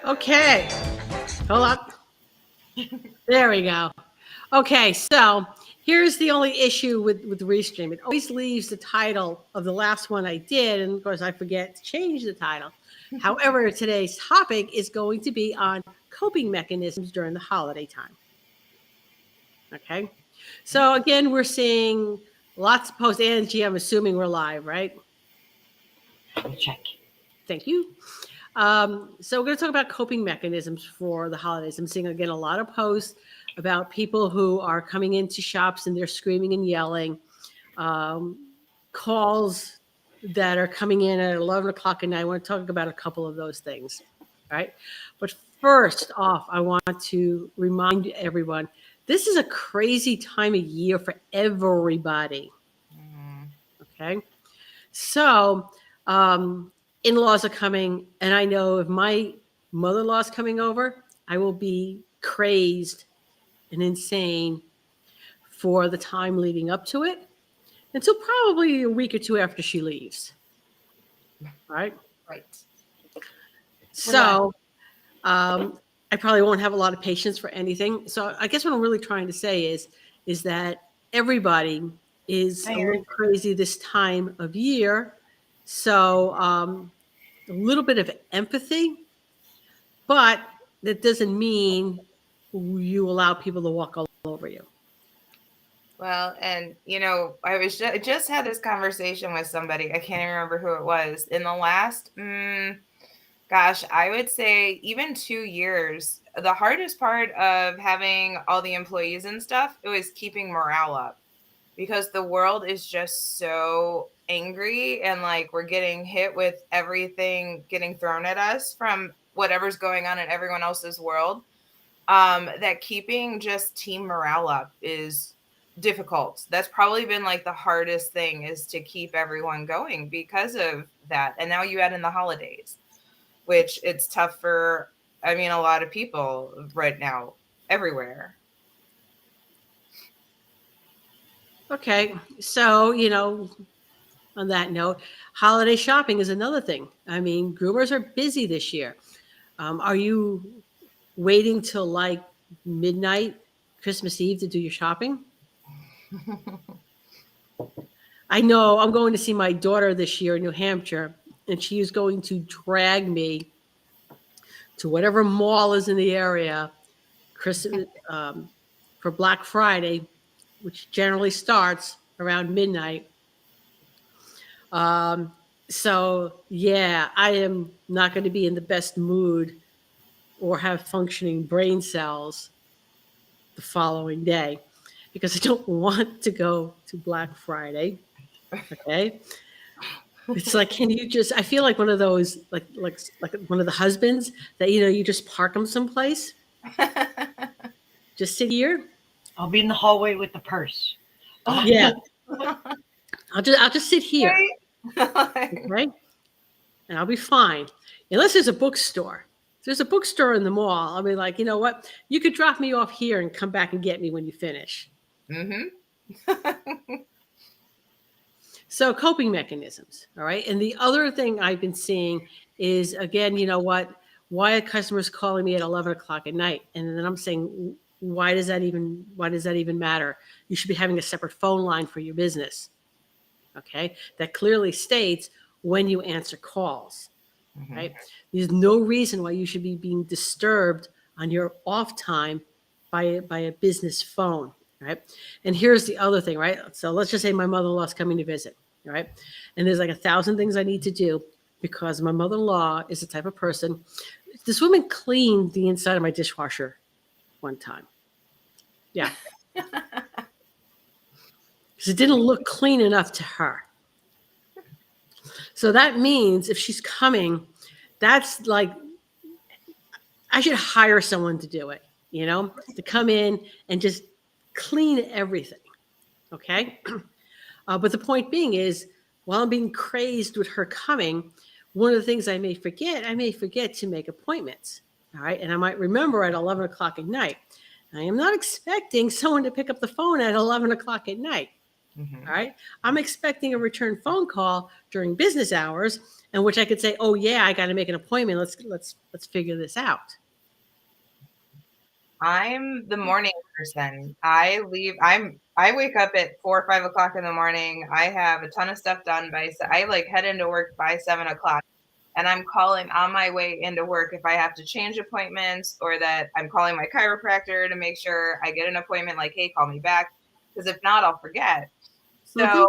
Okay, hold up. There we go. Okay, so here's the only issue with Restream. It always leaves the title of the last one I did, and of course I forget to change the title. However, today's topic is going to be on coping mechanisms during the holiday time. Okay, so again, we're seeing lots of posts. Angie, I'm assuming we're live, right? Check. Thank you. So we're going to talk about coping mechanisms for the holidays. I'm seeing again a lot of posts about people who are coming into shops and they're screaming and yelling, calls that are coming in at 11 o'clock at night. I want to talk about a couple of those things, right? But first off, I want to remind everyone, this is a crazy time of year for everybody, okay? So, in-laws are coming, and I know if my mother-in-law's coming over, I will be crazed and insane for the time leading up to it until probably a week or two after she leaves. Right? Right. So, I probably won't have a lot of patience for anything. So I guess what I'm really trying to say is that everybody is a little crazy this time of year. So, a little bit of empathy, but that doesn't mean you allow people to walk all over you. Well, and I was just had this conversation with somebody. I can't even remember who it was. In the last, gosh, I would say even 2 years, the hardest part of having all the employees and stuff, it was keeping morale up because the world is just so angry and like we're getting hit with everything getting thrown at us from whatever's going on in everyone else's world. That keeping just team morale up is difficult. That's probably been like the hardest thing is to keep everyone going because of that. And now you add in the holidays, which it's tough for, a lot of people right now, everywhere. Okay. So, on that note, holiday shopping is another thing. Groomers are busy this year. Are you waiting till like midnight, Christmas Eve to do your shopping? I know I'm going to see my daughter this year in New Hampshire, and she is going to drag me to whatever mall is in the area Christmas, for Black Friday, which generally starts around midnight. So, yeah, I am not going to be in the best mood or have functioning brain cells the following day because I don't want to go to Black Friday. Okay. It's like, can you just, I feel like one of those, like one of the husbands that, you just park them someplace. Just sit here. I'll be in the hallway with the purse. Yeah. I'll just sit here. Right? Okay. And I'll be fine. Unless there's a bookstore. If there's a bookstore in the mall, I'll be like, you know what? You could drop me off here and come back and get me when you finish. Mm-hmm. So coping mechanisms. All right. And the other thing I've been seeing is, again, you know what? Why are customers calling me at 11 o'clock at night? And then I'm saying, why does that even matter? You should be having a separate phone line for your business. Okay. That clearly states when you answer calls. Right? There's no reason why you should be being disturbed on your off time by a business phone, right? And here's the other thing, right? So let's just say my mother-in-law's coming to visit, right? And there's like 1,000 things I need to do because my mother-in-law is the type of person. This woman cleaned the inside of my dishwasher one time. Yeah. Because it didn't look clean enough to her. So that means if she's coming, that's like, I should hire someone to do it, to come in and just clean everything. Okay. But the point being is, while I'm being crazed with her coming, one of the things I may forget to make appointments. All right. And I might remember at 11 o'clock at night. I am not expecting someone to pick up the phone at 11 o'clock at night. All right. I'm expecting a return phone call during business hours. in which I could say, oh yeah, I got to make an appointment. Let's figure this out. I'm the morning person. I wake up at 4 or 5 o'clock in the morning. I have a ton of stuff done I like head into work by 7 o'clock, and I'm calling on my way into work if I have to change appointments, or that I'm calling my chiropractor to make sure I get an appointment. Like, hey, call me back, because if not, I'll forget. Mhm.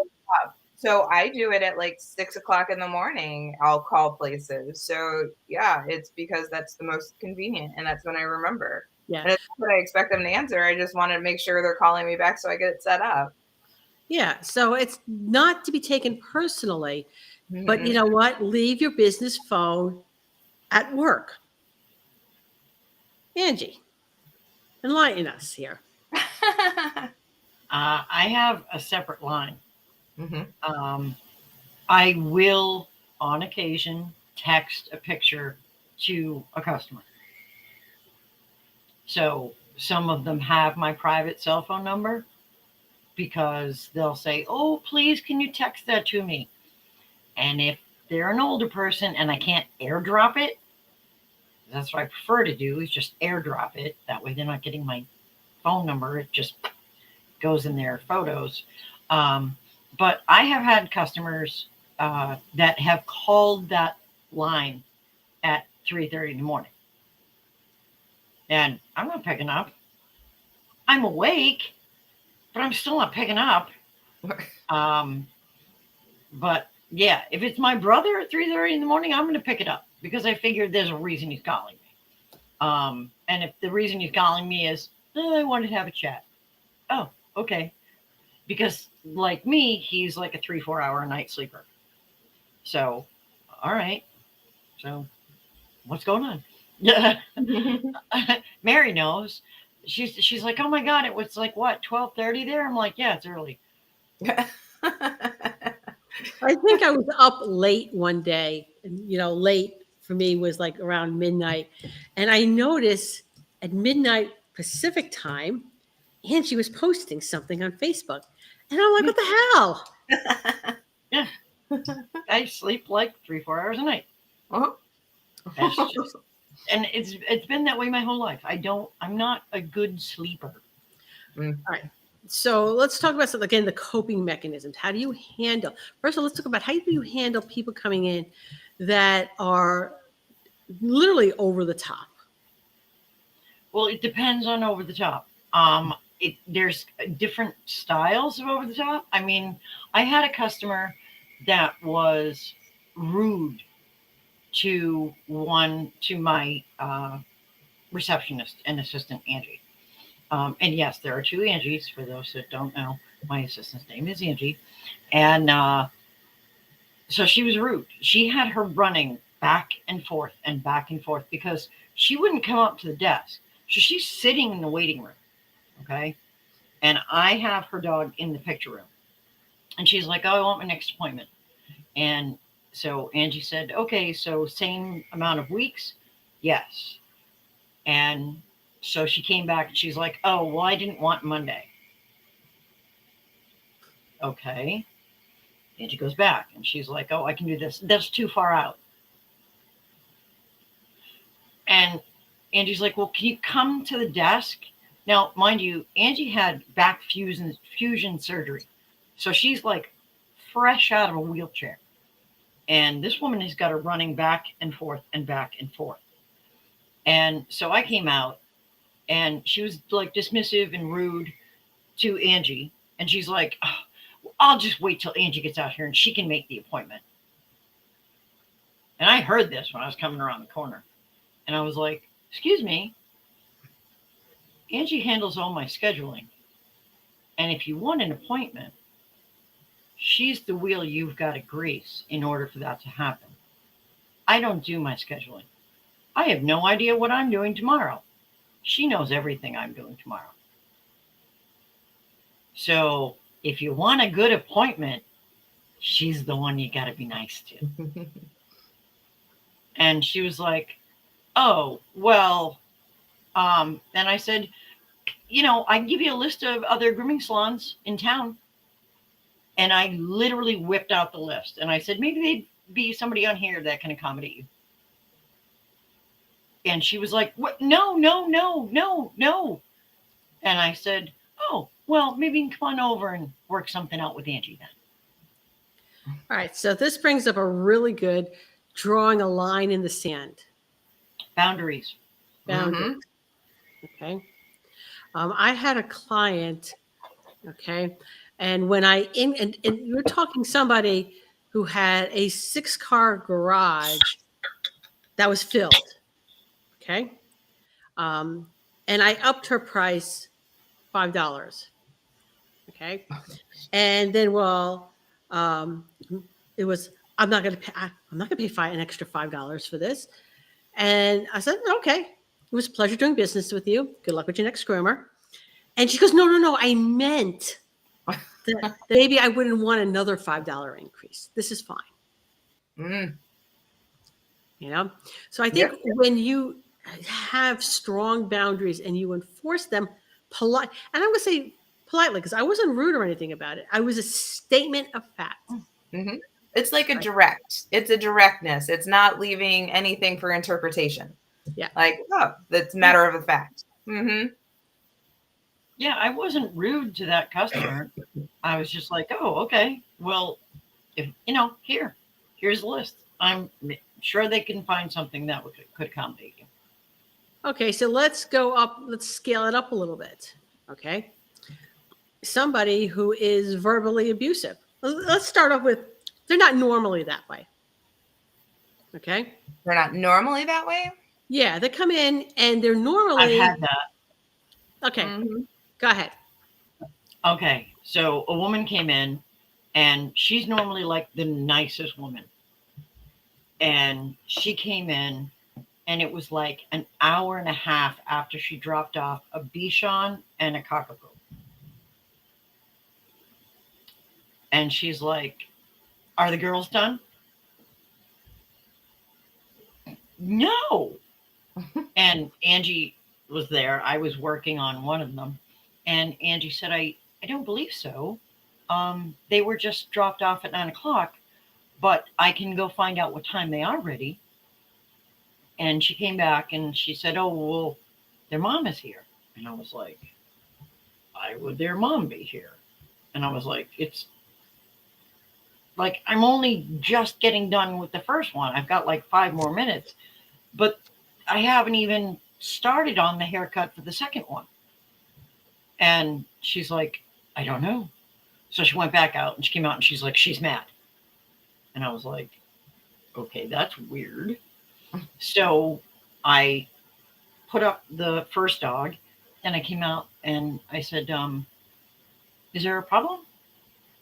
So I do it at like 6 o'clock in the morning. I'll call places. So yeah, it's because that's the most convenient, and that's when I remember. Yeah. And it's not that I expect them to answer. I just want to make sure they're calling me back so I get it set up. Yeah. So it's not to be taken personally, but you Mhm. know what? Leave your business phone at work. Angie, enlighten us here. I have a separate line. Mhm. I will, on occasion, text a picture to a customer. So some of them have my private cell phone number because they'll say, oh, please, can you text that to me? And if they're an older person and I can't airdrop it, that's what I prefer to do, is just airdrop it. That way they're not getting my phone number. It just goes in their photos. But I have had customers that have called that line at 3:30 in the morning. And I'm not picking up. I'm awake, but I'm still not picking up. But yeah, if it's my brother at 3:30 in the morning, I'm going to pick it up because I figured there's a reason he's calling me. And if the reason he's calling me is, I wanted to have a chat. Oh, okay. Because like me, he's like a 3-4 hour a night sleeper. So, all right. So what's going on? Yeah. Mary knows. She's like, oh my God, it was like what, 12:30 there? I'm like, yeah, it's early. I think I was up late one day, and late for me was like around midnight. And I noticed at midnight Pacific time, Angie was posting something on Facebook. And I'm like, what the hell? Yeah. I sleep like 3-4 hours a night. Uh-huh. That's just, and it's been that way my whole life. I'm not a good sleeper. All right. So let's talk about again, the coping mechanisms. How do you handle, first of all, let's talk about how do you handle people coming in that are literally over the top? Well, it depends on over the top. There's different styles of over the top. I mean, I had a customer that was rude to my receptionist and assistant, Angie. And yes, there are two Angies. For those that don't know, my assistant's name is Angie. And so she was rude. She had her running back and forth because she wouldn't come up to the desk. So she's sitting in the waiting room. Okay. And I have her dog in the picture room. And she's like, oh, I want my next appointment. And so Angie said, okay, so same amount of weeks? Yes. And so she came back and she's like, oh, well, I didn't want Monday. Okay. And she goes back and she's like, oh, I can do this. That's too far out. And Angie's like, well, can you come to the desk? Now, mind you, Angie had back fusion surgery. So she's like fresh out of a wheelchair. And this woman has got her running back and forth and back and forth. And so I came out and she was like dismissive and rude to Angie. And she's like, oh, I'll just wait till Angie gets out here and she can make the appointment. And I heard this when I was coming around the corner. And I was like, excuse me, Angie handles all my scheduling. And if you want an appointment, she's the wheel you've got to grease in order for that to happen. I don't do my scheduling. I have no idea what I'm doing tomorrow. She knows everything I'm doing tomorrow. So if you want a good appointment, she's the one you got to be nice to. And she was like, oh, well, and I said, I can give you a list of other grooming salons in town. And I literally whipped out the list. And I said, maybe they'd be somebody on here that can accommodate you. And she was like, what? No, no, no, no, no. And I said, oh, well, maybe you can come on over and work something out with Angie then. All right. So this brings up a really good drawing a line in the sand. Boundaries. Boundaries. Okay. I had a client. Okay. And when and you're talking somebody who had a 6-car garage that was filled. Okay. And I upped her price $5. Okay. And then, it was, I'm not going to pay, I'm not going to pay an extra $5 for this. And I said, okay, it was a pleasure doing business with you. Good luck with your next groomer. And she goes, no, no, no. I meant that maybe I wouldn't want another $5 increase. This is fine. You know? So I think when you have strong boundaries and you enforce them polite, and I'm going to say politely, because I wasn't rude or anything about it. I was a statement of fact. It's like a direct. It's a directness. It's not leaving anything for interpretation. Yeah. Like, oh, that's a matter of a fact. Yeah, I wasn't rude to that customer. I was just like, oh, okay. Well, if here's the list. I'm sure they can find something that could accommodate you. Okay, so let's go up. Let's scale it up a little bit. Okay. Somebody who is verbally abusive. Let's start off with, they're not normally that way. Okay. They're not normally that way? Yeah, they come in and they're normally. I've had that. Okay, go ahead. Okay, so a woman came in and she's normally like the nicest woman. And she came in and it was like an hour and a half after she dropped off a Bichon and a Cockapoo. And she's like, are the girls done? No. And Angie was there. I was working on one of them. And Angie said, I don't believe so. They were just dropped off at 9:00, but I can go find out what time they are ready. And she came back and she said, oh, well, their mom is here. And I was like, why would their mom be here? And I was like, it's like, I'm only just getting done with the first one. I've got like 5 more minutes, but I haven't even started on the haircut for the second one. And she's like, I don't know. So she went back out and she came out and she's like, she's mad. And I was like, okay, that's weird. So I put up the first dog and I came out and I said, is there a problem?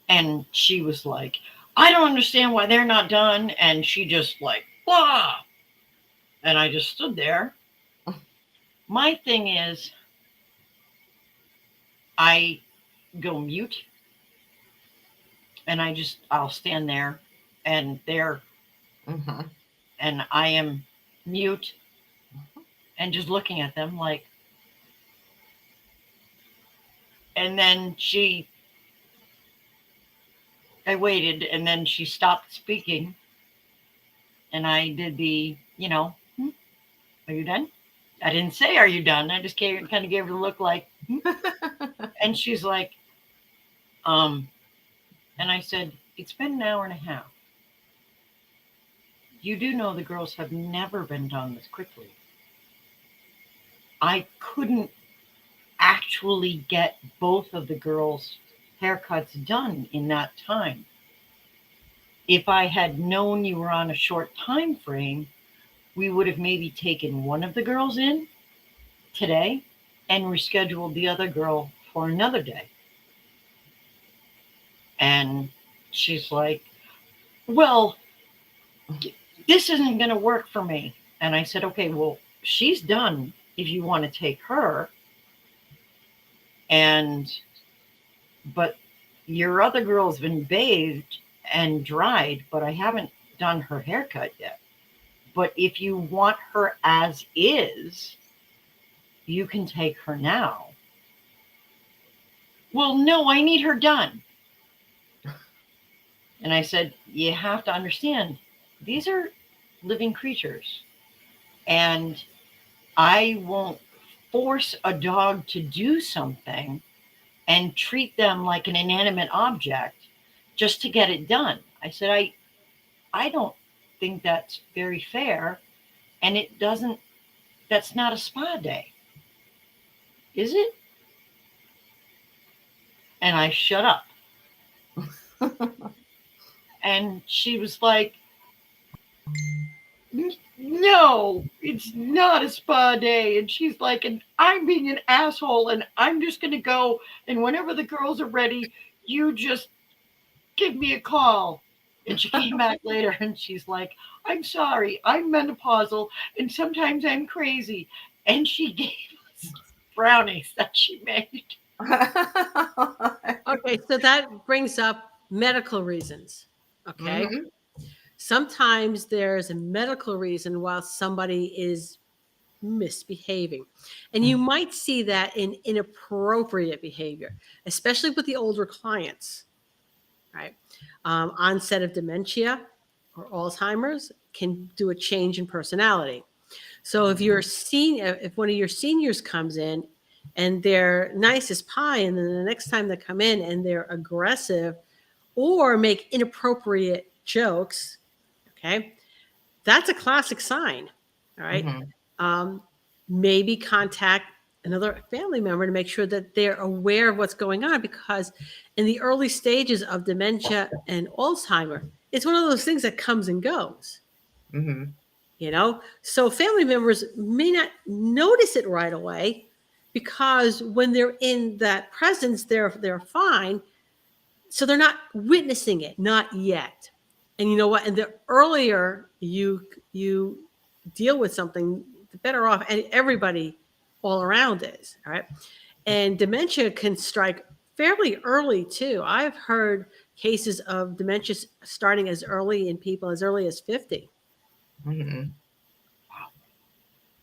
And she was like, I don't understand why they're not done. And she just like, blah. And I just stood there. My thing is, I go mute and I'll stand there and and I am mute and just looking at them like, and then I waited and then she stopped speaking and I did the, are you done? I didn't say, are you done? I just kind of gave her the look like, and she's like, and I said, it's been an hour and a half. You do know the girls have never been done this quickly. I couldn't actually get both of the girls' haircuts done in that time. If I had known you were on a short time frame, we would have maybe taken one of the girls in today and rescheduled the other girl for another day. And she's like, well, this isn't going to work for me. And I said, okay, well, she's done if you want to take her. But your other girl's been bathed and dried, but I haven't done her haircut yet. But if you want her as is, you can take her now. Well, no, I need her done. And I said, you have to understand, these are living creatures, and I won't force a dog to do something and treat them like an inanimate object just to get it done. I said, I don't think that's very fair. And it doesn't, that's not a spa day, is it? And I shut up. And she was like, no, it's not a spa day. And she's like, and I'm being an asshole and I'm just going to go. And whenever the girls are ready, you just give me a call. And she came back later and she's like, I'm sorry, I'm menopausal and sometimes I'm crazy. And she gave us brownies that she made. Okay, so that brings up medical reasons. Okay. Mhm. Sometimes there's a medical reason while somebody is misbehaving. And you might see that in inappropriate behavior, especially with the older clients, right? Onset of dementia or Alzheimer's can do a change in personality. So if you're senior, if one of your seniors comes in and they're nice as pie, and then the next time they come in and they're aggressive or make inappropriate jokes, okay, that's a classic sign. All right. Mhm. Um, Maybe contact another family member to make sure that they're aware of what's going on, because in the early stages of dementia and Alzheimer, it's one of those things that comes and goes. Mhm. So family members may not notice it right away, because when they're in that presence, they're fine, so they're not witnessing it, not yet. And you know what? And the earlier you deal with something, the better off and everybody all around is. All right. And dementia can strike fairly early too. I've heard cases of dementia starting as early in people as early as 50. Mhm.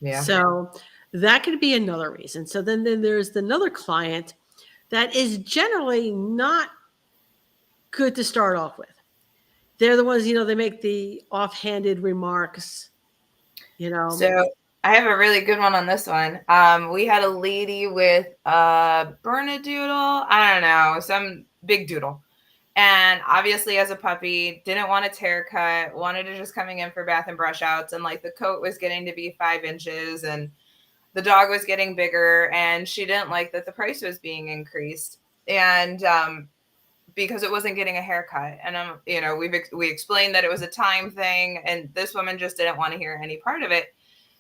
Yeah. So that could be another reason. So then there's another client that is generally not good to start off with. They're the ones, they make the offhanded remarks, you know. So I have a really good one on this one. We had a lady with a Bernedoodle, I don't know, some big doodle. And obviously, as a puppy, didn't want its haircut, wanted to just coming in for bath and brush outs. And like the coat was getting to be 5 inches and the dog was getting bigger. And she didn't like that the price was being increased. And because it wasn't getting a haircut. And we explained that it was a time thing. And this woman just didn't want to hear any part of it.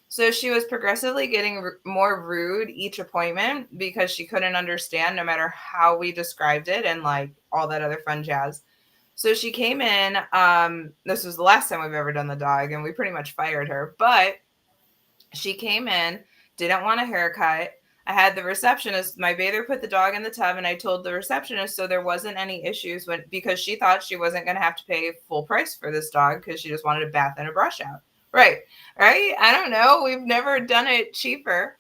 So she was progressively getting more rude each appointment because she couldn't understand no matter how we described it and like all that other fun jazz. So she came in. This was the last time we've ever done the dog, and we pretty much fired her. But she came in, didn't want a haircut. I had the receptionist, my bather put the dog in the tub, and I told the receptionist so there wasn't any issues because she thought she wasn't going to have to pay full price for this dog because she just wanted a bath and a brush out. Right. I don't know. We've never done it cheaper.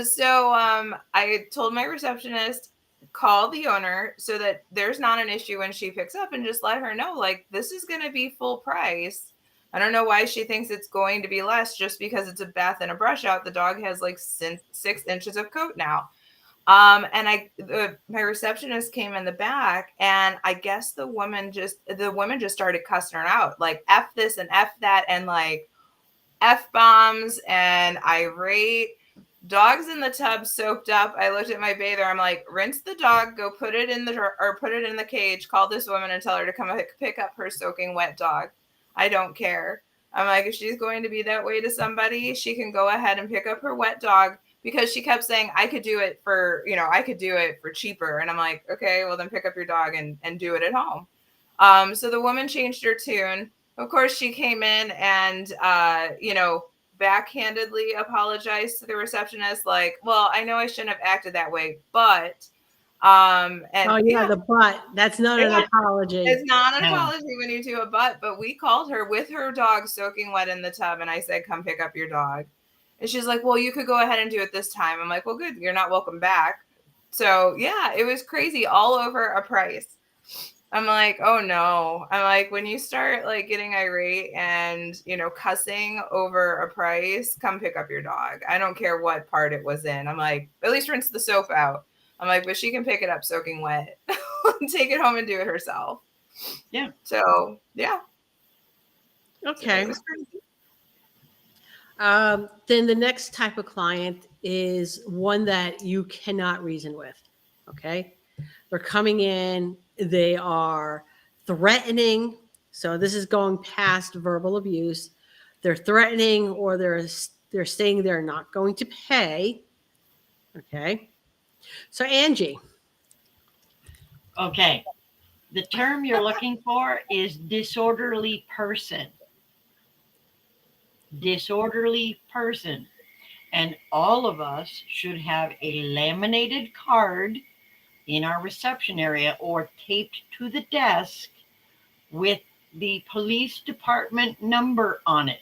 So I told my receptionist, call the owner so that there's not an issue when she picks up, and just let her know, like, this is going to be full price. I don't know why she thinks it's going to be less just because it's a bath and a brush out. The dog has like 6 inches of coat now. And my receptionist came in the back, and I guess the woman just started cussing her out, like F this and F that, and like F bombs and irate. Dog's in the tub, soaked up. I looked at my bather. I'm like, rinse the dog, go put it in the cage. Call this woman and tell her to come pick up her soaking wet dog. I don't care. I'm like, if she's going to be that way to somebody, she can go ahead and pick up her wet dog, because she kept saying I could do it for cheaper. And I'm like, okay, well then pick up your dog and do it at home. So the woman changed her tune. Of course, she came in and backhandedly apologized to the receptionist, like, well, I know I shouldn't have acted that way, but The but, that's not an apology. it's not an apology when you do a but we called her with her dog soaking wet in the tub, and I said, come pick up your dog. And she's like, well, you could go ahead and do it this time. I'm like, well, good, you're not welcome back. So yeah, it was crazy, all over a price. I'm like, oh no. I'm like, when you start like getting irate and, cussing over a price, come pick up your dog. I don't care what part it was in. I'm like, at least rinse the soap out. I'm like, but she can pick it up soaking wet, take it home and do it herself. Yeah. So, yeah. Okay. It was crazy. Then the next type of client is one that you cannot reason with. Okay. They're coming in, they are threatening. So this is going past verbal abuse. They're threatening, or they're saying they're not going to pay. Okay. So Angie. Okay. The term you're looking for is disorderly person. Disorderly person. And all of us should have a laminated card in our reception area or taped to the desk with the police department number on it.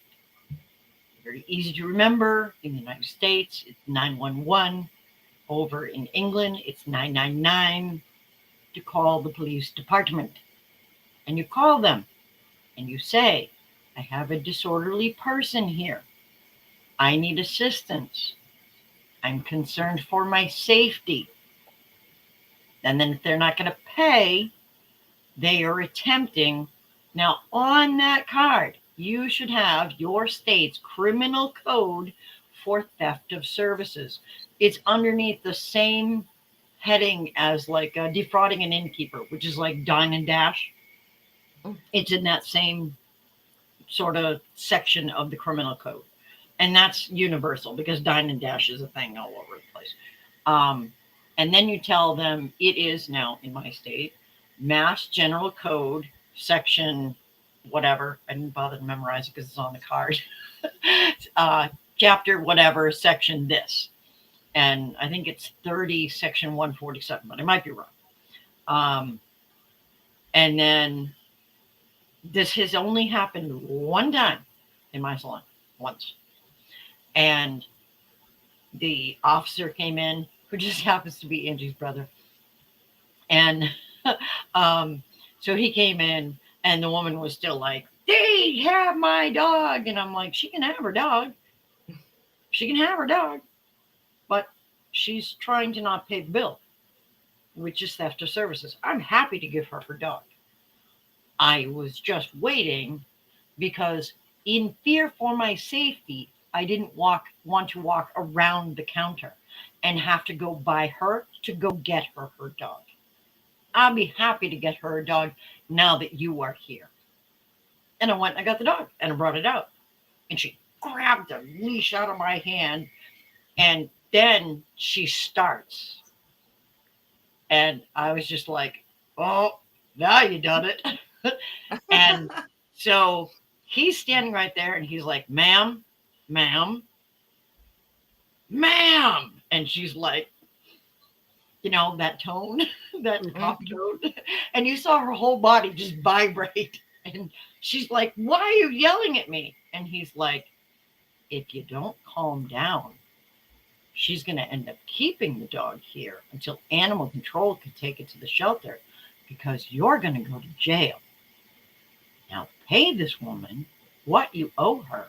Very easy to remember. In the United States, it's 911. Over in England, it's 999 to call the police department. And you call them and you say, I have a disorderly person here. I need assistance. I'm concerned for my safety. And then if they're not going to pay, they are attempting. Now, on that card, you should have your state's criminal code for theft of services. It's underneath the same heading as like defrauding an innkeeper, which is like dine and dash. It's in that same sort of section of the criminal code. And that's universal because dine and dash is a thing all over the place. And then you tell them it is now in my state, Mass General Code, section whatever. I didn't bother to memorize it because it's on the card. Chapter whatever, section this. And I think it's 30, section 147, but I might be wrong. And then this has only happened one time in my salon, once. And the officer came in, who just happens to be Angie's brother. And so he came in, and the woman was still like, they have my dog. And I'm like, she can have her dog. She can have her dog. But she's trying to not pay the bill, which is theft of services. I'm happy to give her her dog. I was just waiting because in fear for my safety, I didn't want to walk around the counter and have to go by her to go get her her dog. I'll be happy to get her a dog now that you are here. And I went and I got the dog and I brought it out. And she grabbed the leash out of my hand. And then she starts. And I was just like, oh, now you done it. And so he's standing right there and he's like, ma'am. And she's like, that tone, that pop tone. And you saw her whole body just vibrate. And she's like, why are you yelling at me? And he's like, if you don't calm down, she's going to end up keeping the dog here until animal control can take it to the shelter because you're going to go to jail. Now pay this woman what you owe her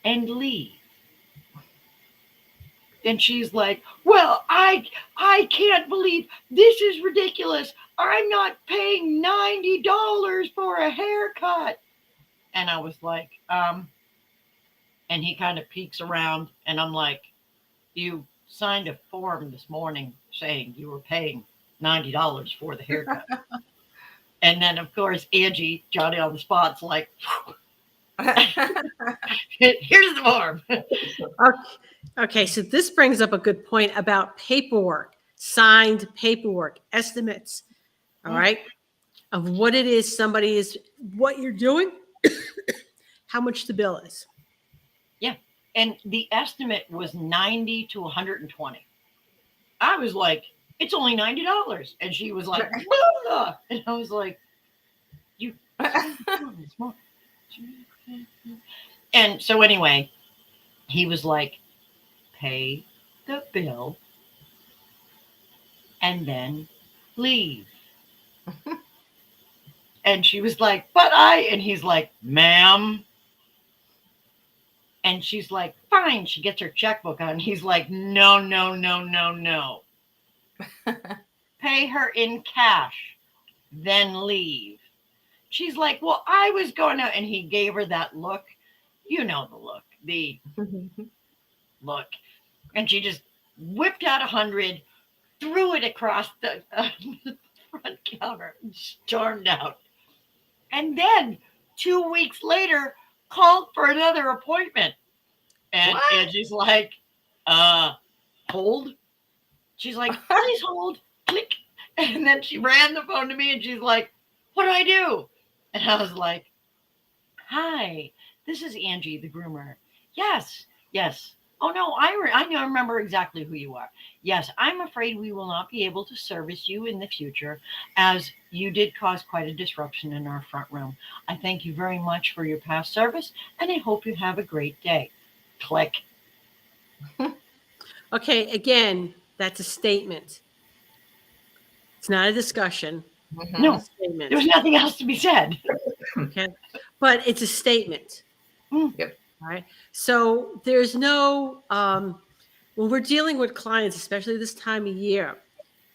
and leave. And she's like, well, I can't believe this is ridiculous. I'm not paying $90 for a haircut. And I was like, and he kind of peeks around and I'm like, you signed a form this morning saying you were paying $90 for the haircut. And then of course, Angie, Johnny on the spot's like, here's the form. Okay, so this brings up a good point about paperwork, signed paperwork, estimates, all right, of what it is somebody is, what you're doing, how much the bill is. Yeah, and the estimate was 90 to 120. I was like, it's only $90. And she was like, blah! And I was like, you. And so anyway, he was like, pay the bill and then leave. And she was like, and he's like, ma'am. And she's like, fine. She gets her checkbook out and he's like, no, no, no, no, no. Pay her in cash, then leave. She's like, well, I was going to, and he gave her that look. You know the look, the look. And she just whipped out 100, threw it across the front counter, and stormed out. And then 2 weeks later, called for another appointment. And she's like, hold. She's like, please hold. Click. And then she ran the phone to me and she's like, what do I do? And I was like, hi, this is Angie, the groomer. Yes, yes. Oh, no, I remember exactly who you are. Yes, I'm afraid we will not be able to service you in the future as you did cause quite a disruption in our front room. I thank you very much for your past service and I hope you have a great day. Click. Okay, again, that's a statement. It's not a discussion. No, It's a statement. there was nothing else to be said. Okay, but it's a statement. Yep. All right. So there's no when we're dealing with clients, especially this time of year,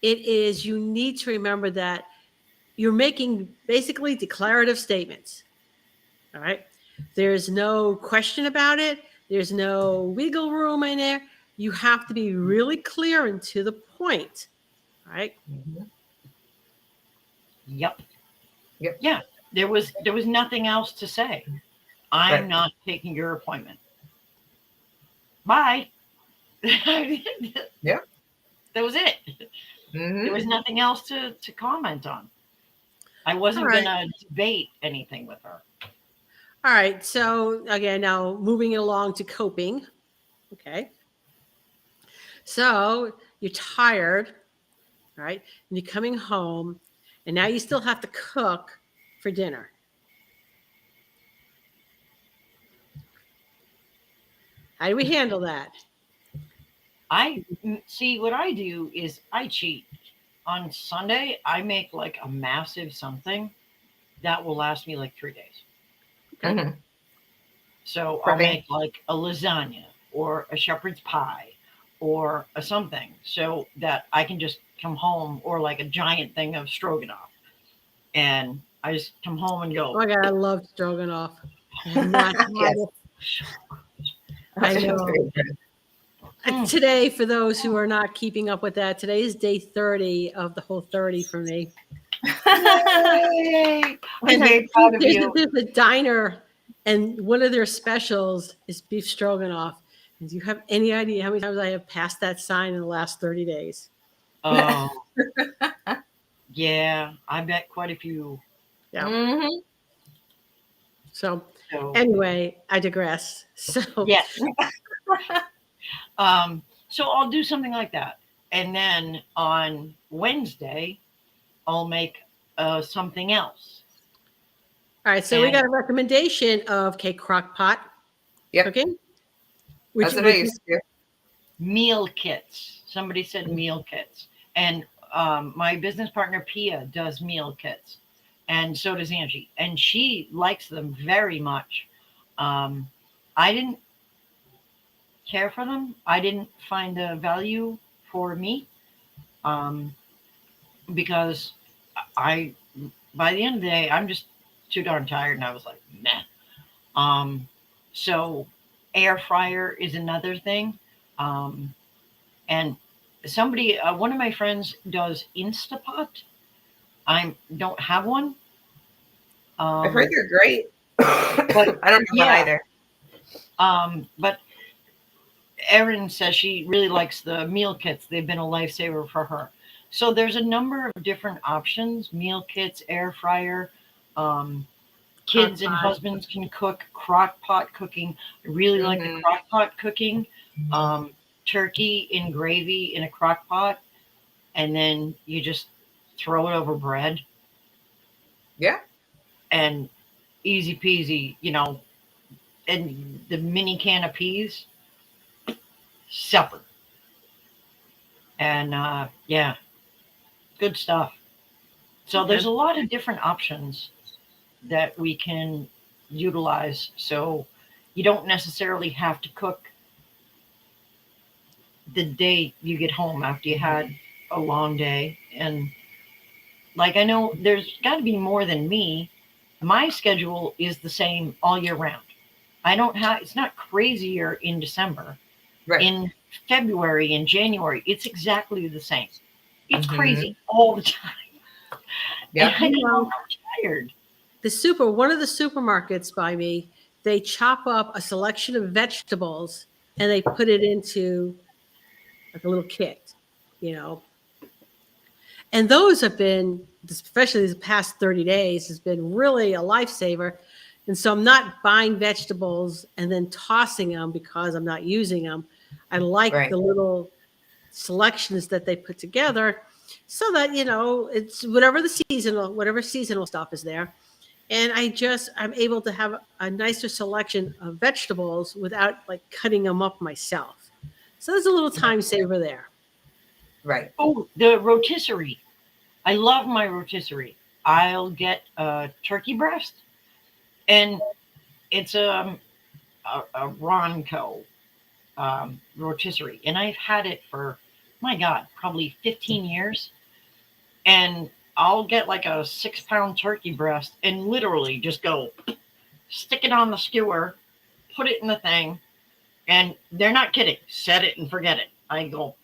you need to remember that you're making basically declarative statements. All right. There's no question about it. There's no wiggle room in there. You have to be really clear and to the point. All right. Yep. Yep. Yeah. There was nothing else to say. I'm Right. not taking your appointment. Bye. Yeah. That was it. There was nothing else to comment on. I wasn't All right. going to debate anything with her. All right. So again, now moving it along to coping. Okay. So you're tired, right? And you're coming home, and now you still have to cook for dinner. How do we handle that? I see what I do is I cheat. On Sunday, I make like a massive something that will last me like 3 days. Mm-hmm. So I'll Prepping. make like a lasagna or a shepherd's pie or a something so that I can just come home, or like a giant thing of stroganoff. And I just come home and Oh go, my God, I love stroganoff. I have not had Yes. it. I know. Today, for those who are not keeping up with that, today is day 30 of the whole 30 for me. yay! I'm very proud of There's you. there's a diner, and one of their specials is beef stroganoff. And do you have any idea how many times I have passed that sign in the last 30 days? Oh, yeah, I bet quite a few. Yeah. Mhm. So So, anyway, I digress. So yes. So I'll do something like that. And then on Wednesday, I'll make something else. all right, so we And- got a recommendation of crock pot Yep. cooking. That's what I used to do. Meal kits. Somebody said meal kits. And my business partner, Pia, does meal kits. And so does Angie. And she likes them very much. I didn't care for them. I didn't find the value for me. Because by the end of the day, I'm just too darn tired. And I was like, meh. So air fryer is another thing. And somebody, one of my friends does Instapot. I don't have one. I've heard they're great. But I don't have one either. But Erin says she really likes the meal kits. They've been a lifesaver for her. So there's a number of different options: meal kits, air fryer. Kids and husbands can cook crock pot cooking. I really like the crock pot cooking. Turkey in gravy in a crock pot, and then you just throw it over bread. Yeah. And easy peasy, and the mini can of peas, supper. And yeah, good stuff. So there's a lot of different options that we can utilize. So you don't necessarily have to cook the day you get home after you had a long day. And like, I know there's got to be more than me. My schedule is the same all year round. I don't have, it's not crazier in December. Right. In February and January, it's exactly the same. It's Mhm. crazy all the time. Yeah. And I know I'm tired. One of the supermarkets by me, they chop up a selection of vegetables and they put it into like a little kit, you know. And those have been, especially the past 30 days, has been really a lifesaver. And so I'm not buying vegetables and then tossing them because I'm not using them. I like Right. the little selections that they put together so that, you know, it's whatever seasonal stuff is there. And I'm able to have a nicer selection of vegetables without like cutting them up myself. So there's a little time saver there. Right. Oh, the rotisserie. I love my rotisserie. I'll get a turkey breast, and it's a Ronco rotisserie, and I've had it for, my God, probably 15 years. And I'll get like a 6-pound turkey breast and literally just go stick it on the skewer, put it in the thing, and they're not kidding. Set it and forget it. I go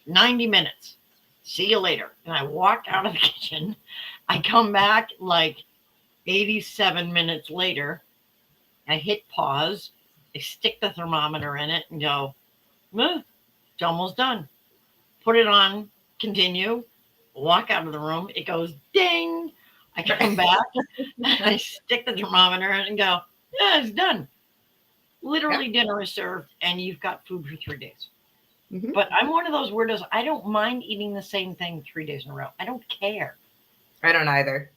90 minutes. See you later. And I walk out of the kitchen. I come back like 87 minutes later. I hit pause. I stick the thermometer in it and go, it's almost done. Put it on, continue, walk out of the room. It goes ding. I come back. I stick the thermometer in and go, yeah, it's done. Literally, dinner is served, and you've got food for 3 days. Mhm. But I'm one of those weirdos. I don't mind eating the same thing 3 days in a row. I don't care. I don't either.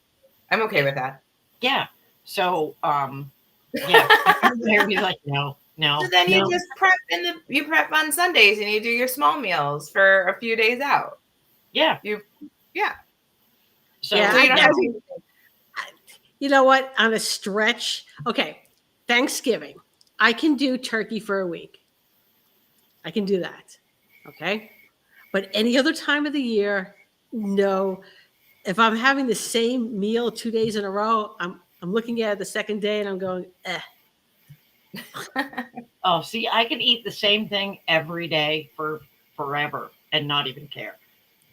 I'm okay with that. Yeah. So, yeah. Everybody's like, no. So then you just prep on Sundays and you do your small meals for a few days out. Yeah. So, Yeah, So you don't have to. you know what? On a stretch, okay, Thanksgiving, I can do turkey for a week. I can do that. Okay. But any other time of the year, no. If I'm having the same meal 2 days in a row, I'm looking at it the second day and I'm going, eh. oh, see, I can eat the same thing every day for forever and not even care.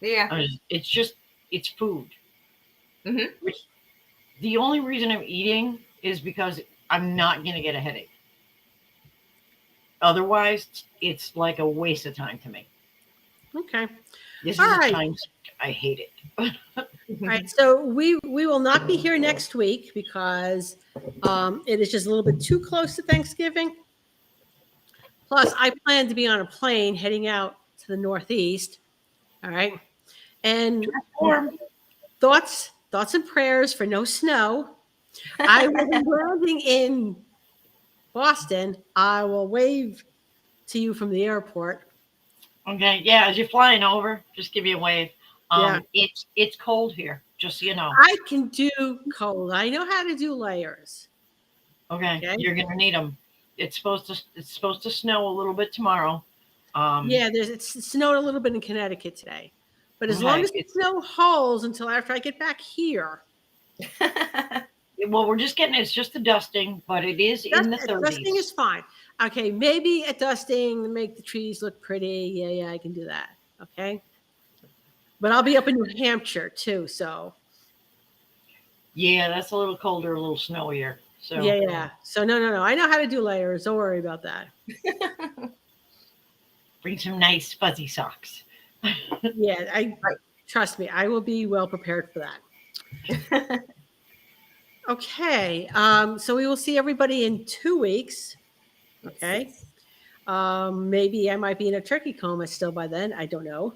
Yeah. It's food. Mhm. Which, the only reason I'm eating is because I'm not going to get a headache. Otherwise, it's like a waste of time to me. Okay. This All is right. a time I hate it. All right. So we will not be here next week because it is just a little bit too close to Thanksgiving. Plus, I plan to be on a plane heading out to the Northeast. All right. And Warm. thoughts and prayers for no snow. I will be landing in Boston. I will wave to you from the airport. Okay, yeah, as you're flying over, just give me a wave. Yeah. It's cold here, just so you know. I can do cold. I know how to do layers. Okay, Okay. you're gonna need them. It's supposed to snow a little bit tomorrow. Yeah, it's snowed a little bit in Connecticut today, but as long Okay, as the snow holds until after I get back here, well, we're just getting, it's just the dusting, but it is in the 30s. dusting is fine. Okay, maybe a dusting to make the trees look pretty. Yeah, I can do that. Okay, but I'll be up in New Hampshire too, so Yeah, that's a little colder, a little snowier. So yeah. So no. I know how to do layers. Don't worry about that. bring some nice fuzzy socks. Yeah, trust me. I will be well prepared for that. Okay, so we will see everybody in 2 weeks. Okay. Maybe I might be in a turkey coma still by then. I don't know.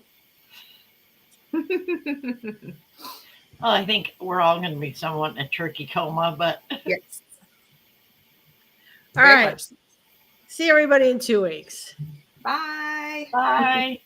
Well, I think we're all going to be somewhat in a turkey coma, but Yes. All Very right. much. See everybody in 2 weeks. Bye. bye.